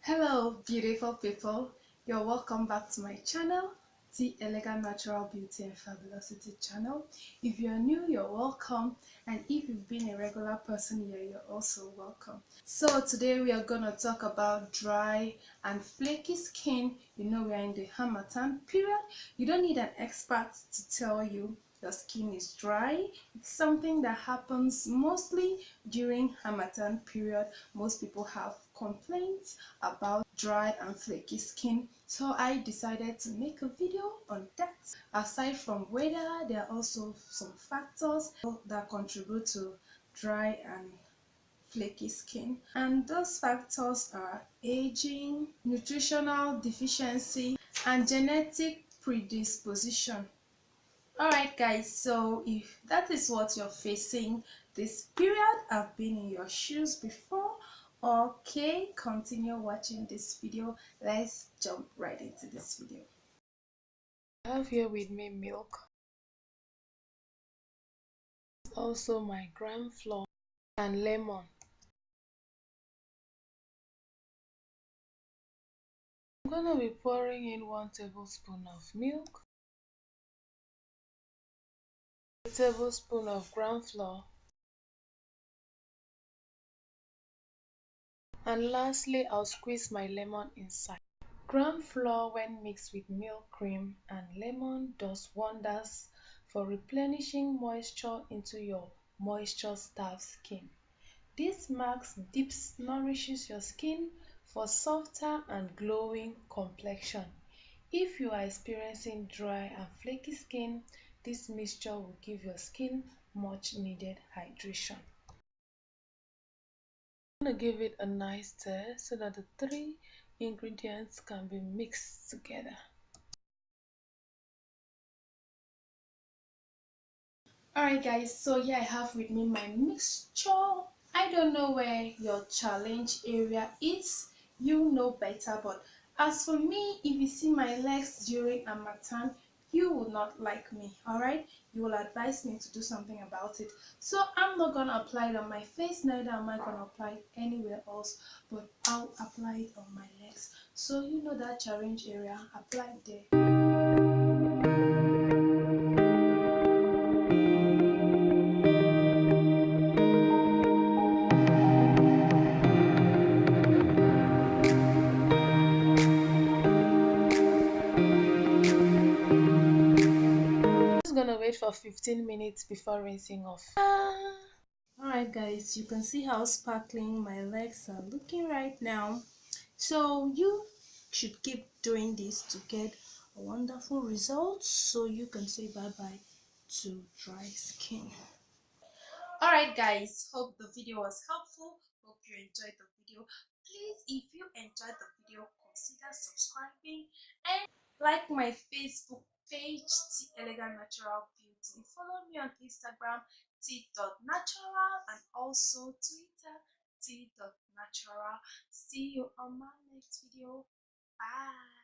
Hello, beautiful people. You're welcome back to my channel, the Elegant Natural Beauty and Fabulosity channel. If you're new, you're welcome. And if you've been a regular person here, you're also welcome. So today we are going to talk about dry and flaky skin. You know, we're in the Harmattan period. You don't need an expert to tell you your skin is dry. It's something that happens mostly during Harmattan period. Most people have complaints about dry and flaky skin, so I decided to make a video on that. Aside from weather, there are also some factors that contribute to dry and flaky skin, and those factors are aging, nutritional deficiency, and genetic predisposition. Alright guys, so if that is what you're facing this period, I've been in your shoes before. Okay, continue watching this video. Let's jump right into this video. I have here with me milk, also my gram flour and lemon. I'm gonna be pouring in 1 tablespoon of milk, a tablespoon of gram flour, and lastly I'll squeeze my lemon inside. Gram flour when mixed with milk cream and lemon does wonders for replenishing moisture into your moisture-starved skin. This mask dips nourishes your skin for softer and glowing complexion. If you are experiencing dry and flaky skin, this mixture will give your skin much needed hydration. I'm going to give it a nice stir so that the 3 ingredients can be mixed together. Alright guys, so here I have with me my mixture. I don't know where your challenge area is, you know better, but as for me, if you see my legs during Harmattan, you will not like me. Alright, you will advise me to do something about it. So I'm not gonna apply it on my face, neither am I gonna apply it anywhere else, but I'll apply it on my legs. So you know that challenge area, apply it there. I'm just gonna wait for 15 minutes before rinsing off. Alright guys, you can see how sparkling my legs are looking right now. So you should keep doing this to get a wonderful result so you can say bye bye to dry skin. Alright guys, hope the video was helpful. Hope you enjoyed the video. Please, if you enjoyed the video, consider subscribing and like my Facebook page, T Elegant Natural Beauty. Follow me on Instagram, T.natural, and also Twitter, T.natural. See you on my next video. Bye.